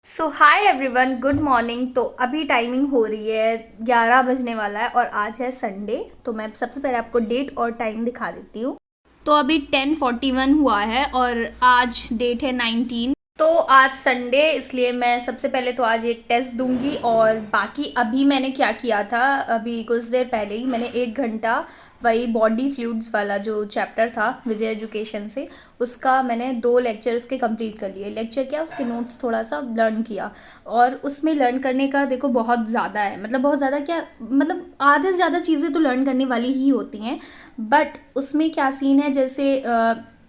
सो hi everyone, good morning. तो अभी timing हो रही है 11 बजने वाला है और आज है संडे। तो मैं सबसे पहले आपको डेट और टाइम दिखा देती हूँ। तो अभी 10:41 हुआ है और आज डेट है 19। तो आज संडे इसलिए मैं सबसे पहले तो आज एक टेस्ट दूंगी और बाकी अभी मैंने क्या किया था, अभी कुछ देर पहले ही मैंने 1 घंटा वही बॉडी फ्लूइड्स वाला जो चैप्टर था विजय एजुकेशन से, उसका मैंने 2 लेक्चर उसके कंप्लीट कर लिए। लेक्चर क्या, उसके नोट्स थोड़ा सा लर्न किया। और उसमें लर्न करने का देखो बहुत ज़्यादा है, मतलब बहुत ज़्यादा क्या, मतलब आधे से ज़्यादा चीज़ें तो लर्न करने वाली ही होती हैं। बट उसमें क्या सीन है, जैसे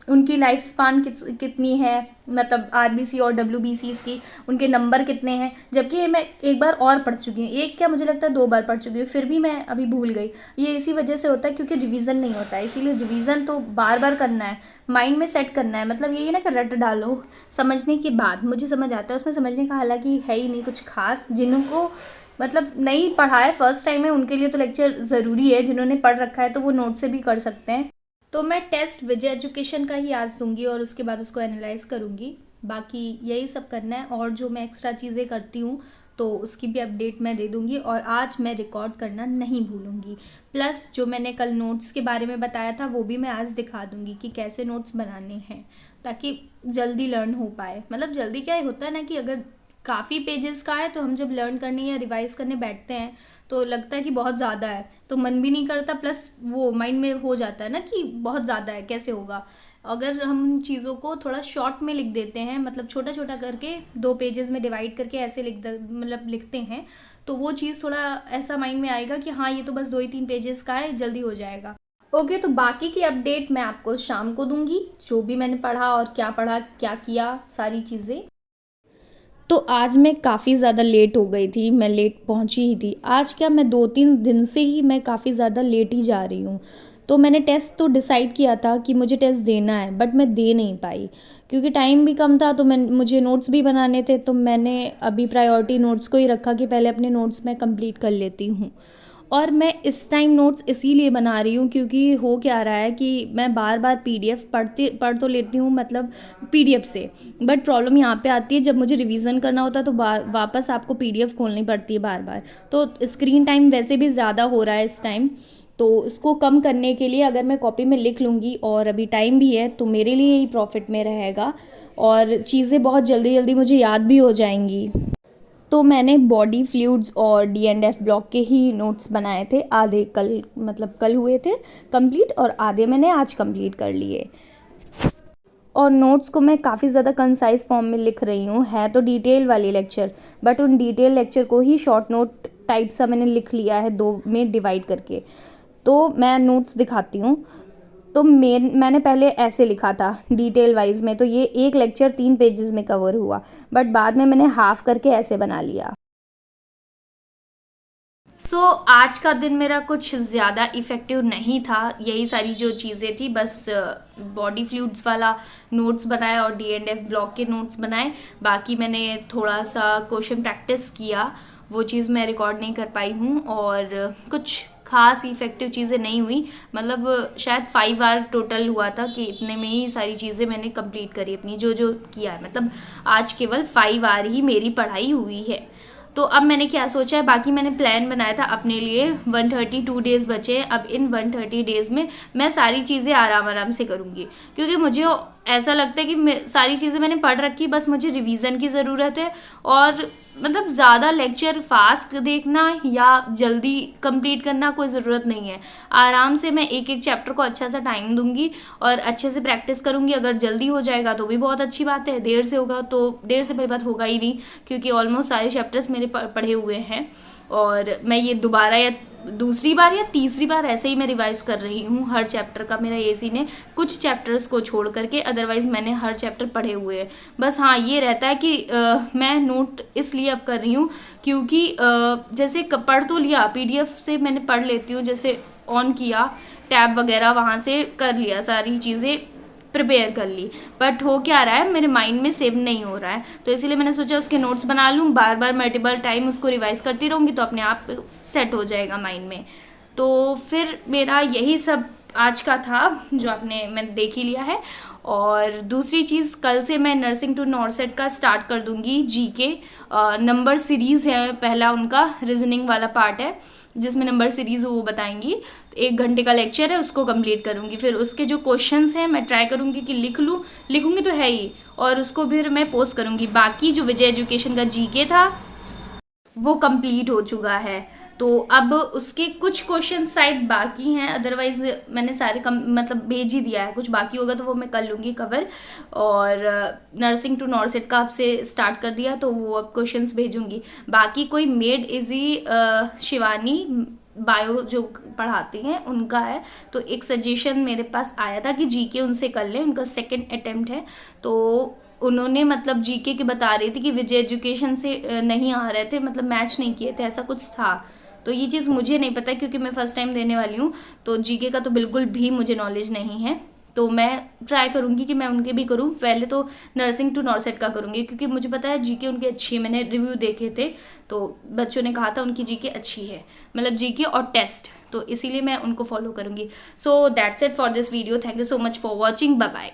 उनकी लाइफ स्पान कितनी है, मतलब आरबीसी और डब्ल्यूबीसीज की, उनके नंबर कितने हैं। जबकि ये मैं एक बार और पढ़ चुकी हूँ, एक क्या मुझे लगता है 2 बार पढ़ चुकी हूँ, फिर भी मैं अभी भूल गई। ये इसी वजह से होता है क्योंकि रिवीजन नहीं होता है, इसीलिए रिवीजन तो बार बार करना है, माइंड में सेट करना है। मतलब यही ना कि रट डालो, समझने के बाद मुझे समझ आता है। उसमें समझने का हालांकि है ही नहीं कुछ खास। जिनको मतलब नहीं पढ़ा है, फर्स्ट टाइम है, उनके लिए तो लेक्चर ज़रूरी है। जिन्होंने पढ़ रखा है तो वो नोट से भी कर सकते हैं। तो मैं टेस्ट विजय एजुकेशन का ही आज दूंगी और उसके बाद उसको एनालाइज करूंगी। बाकी यही सब करना है और जो मैं एक्स्ट्रा चीज़ें करती हूँ तो उसकी भी अपडेट मैं दे दूंगी। और आज मैं रिकॉर्ड करना नहीं भूलूंगी। प्लस जो मैंने कल नोट्स के बारे में बताया था वो भी मैं आज दिखा दूंगी कि कैसे नोट्स बनाने हैं, ताकि जल्दी लर्न हो पाए। मतलब जल्दी क्या होता है ना कि अगर काफ़ी पेजेस का है तो हम जब लर्न करने या रिवाइज करने बैठते हैं तो लगता है कि बहुत ज़्यादा है, तो मन भी नहीं करता। प्लस वो माइंड में हो जाता है ना कि बहुत ज़्यादा है, कैसे होगा। अगर हम चीज़ों को थोड़ा शॉर्ट में लिख देते हैं, मतलब छोटा छोटा करके 2 पेजेस में डिवाइड करके ऐसे मतलब लिखते हैं, तो वो चीज़ थोड़ा ऐसा माइंड में आएगा कि हाँ ये तो बस 2 ही 3 पेजेस का है, जल्दी हो जाएगा। ओके, तो बाकी की अपडेट मैं आपको शाम को दूंगी, जो भी मैंने पढ़ा क्या किया सारी चीज़ें। तो आज मैं काफ़ी ज़्यादा लेट हो गई थी, मैं लेट पहुंची ही थी। आज क्या, मैं 2-3 दिन से ही मैं काफ़ी ज़्यादा लेट ही जा रही हूँ। तो मैंने टेस्ट तो डिसाइड किया था कि मुझे टेस्ट देना है, बट मैं दे नहीं पाई क्योंकि टाइम भी कम था। तो मुझे नोट्स भी बनाने थे, तो मैंने अभी प्रायोरिटी नोट्स को ही रखा कि पहले अपने नोट्स मैं कंप्लीट कर लेती हूँ। और मैं इस टाइम नोट्स इसीलिए बना रही हूँ क्योंकि हो क्या रहा है कि मैं बार बार पीडीएफ पढ़ तो लेती हूँ, मतलब पीडीएफ से। बट प्रॉब्लम यहाँ पे आती है जब मुझे रिवीजन करना होता है तो वापस आपको पीडीएफ खोलनी पड़ती है बार बार। तो स्क्रीन टाइम वैसे भी ज़्यादा हो रहा है इस टाइम। तो इसको कम करने के लिए अगर मैं कॉपी में लिख लूँगी और अभी टाइम भी है तो मेरे लिए ही प्रॉफिट में रहेगा और चीज़ें बहुत जल्दी जल्दी मुझे याद भी हो जाएंगी। तो मैंने बॉडी फ्लूइड्स और डी एंड एफ ब्लॉक के ही नोट्स बनाए थे। आधे कल, मतलब कल हुए थे कंप्लीट और आधे मैंने आज कंप्लीट कर लिए। और नोट्स को मैं काफ़ी ज़्यादा कंसाइज फॉर्म में लिख रही हूँ। है तो डिटेल वाली लेक्चर, बट उन डिटेल लेक्चर को ही शॉर्ट नोट टाइप सा मैंने लिख लिया है, 2 में डिवाइड करके। तो मैं नोट्स दिखाती हूँ। तो मैंने पहले ऐसे लिखा था डिटेल वाइज में, तो ये एक लेक्चर 3 पेजेस में कवर हुआ। बट बाद में मैंने हाफ करके ऐसे बना लिया। आज का दिन मेरा कुछ ज़्यादा इफ़ेक्टिव नहीं था। यही सारी जो चीज़ें थी, बस बॉडी फ्लूइड्स वाला नोट्स बनाए और डी एंड एफ ब्लॉक के नोट्स बनाए। बाकी मैंने थोड़ा सा क्वेश्चन प्रैक्टिस किया, वो चीज़ मैं रिकॉर्ड नहीं कर पाई हूँ। और कुछ खास इफ़ेक्टिव चीज़ें नहीं हुई, मतलब शायद 5 आवर टोटल हुआ था कि इतने में ही सारी चीज़ें मैंने कंप्लीट करी अपनी जो जो किया है। मतलब आज केवल 5 आवर ही मेरी पढ़ाई हुई है। तो अब मैंने क्या सोचा है, बाकी मैंने प्लान बनाया था अपने लिए 132 डेज़ बचे हैं। अब इन 130 डेज़ में मैं सारी चीज़ें आराम आराम से करूँगी क्योंकि मुझे ऐसा लगता है कि सारी चीज़ें मैंने पढ़ रखी, बस मुझे रिवीजन की ज़रूरत है। और मतलब ज़्यादा लेक्चर फास्ट देखना या जल्दी कंप्लीट करना कोई ज़रूरत नहीं है। आराम से मैं एक एक चैप्टर को अच्छा सा टाइम दूंगी और अच्छे से प्रैक्टिस करूंगी। अगर जल्दी हो जाएगा तो भी बहुत अच्छी बात है, देर से होगा तो देर से पहली बात होगा ही नहीं क्योंकि ऑलमोस्ट सारे चैप्टर्स मेरे पढ़े हुए हैं। और मैं ये दोबारा या दूसरी बार या तीसरी बार ऐसे ही मैं रिवाइज कर रही हूँ हर चैप्टर का। मेरा ये सीन है, कुछ चैप्टर्स को छोड़ करके अदरवाइज मैंने हर चैप्टर पढ़े हुए हैं। बस हाँ ये रहता है कि मैं नोट इसलिए अब कर रही हूँ क्योंकि जैसे पढ़ तो लिया, पीडीएफ से मैंने पढ़ लेती हूँ, जैसे ऑन किया टैब वगैरह वहाँ से कर लिया, सारी चीज़ें प्रिपेयर कर ली। बट हो क्या रहा है, मेरे माइंड में सेव नहीं हो रहा है, तो इसीलिए मैंने सोचा उसके नोट्स बना लूँ, बार बार मल्टीपल टाइम उसको रिवाइज करती रहूँगी तो अपने आप सेट हो जाएगा माइंड में। तो फिर मेरा यही सब आज का था जो आपने मैं देख ही लिया है। और दूसरी चीज़, कल से मैं नर्सिंग टू नॉर्सेट का स्टार्ट कर दूंगी जीके। नंबर सीरीज़ है पहला, उनका रीजनिंग वाला पार्ट है जिसमें नंबर सीरीज़ वो बताएंगी। 1 घंटे का लेक्चर है, उसको कंप्लीट करूँगी। फिर उसके जो क्वेश्चंस हैं मैं ट्राई करूँगी कि लिखूँगी तो है ही, और उसको फिर मैं पोस्ट करूँगी। बाकी जो विजय एजुकेशन का जीके था वो कंप्लीट हो चुका है, तो अब उसके कुछ क्वेश्चन शायद बाकी हैं, अदरवाइज मैंने सारे मतलब भेज ही दिया है। कुछ बाकी होगा तो वो मैं कर लूँगी कवर। और नर्सिंग टू नॉर्सेट का आपसे स्टार्ट कर दिया, तो वो अब क्वेश्चंस भेजूंगी। बाकी कोई मेड इजी शिवानी बायो जो पढ़ाती हैं उनका है, तो एक सजेशन मेरे पास आया था कि जीके उनसे कर लें, उनका सेकंड अटेम्प्ट है। तो उन्होंने मतलब जीके की बता रही थी कि विजय एजुकेशन से नहीं आ रहे थे, मतलब मैच नहीं किए थे, ऐसा कुछ था। तो ये चीज़ मुझे नहीं पता क्योंकि मैं फर्स्ट टाइम देने वाली हूँ, तो जीके का तो बिल्कुल भी मुझे नॉलेज नहीं है। तो मैं ट्राई करूँगी कि मैं उनके भी करूँ। पहले तो नर्सिंग टू नॉर्सेट का करूँगी क्योंकि मुझे पता है जीके उनकी अच्छी है, मैंने रिव्यू देखे थे तो बच्चों ने कहा था उनकी जीके अच्छी है, मतलब जीके और टेस्ट, तो इसीलिए मैं उनको फॉलो करूँगी। So that's it for this video. Thank you so much for watching. Bye bye.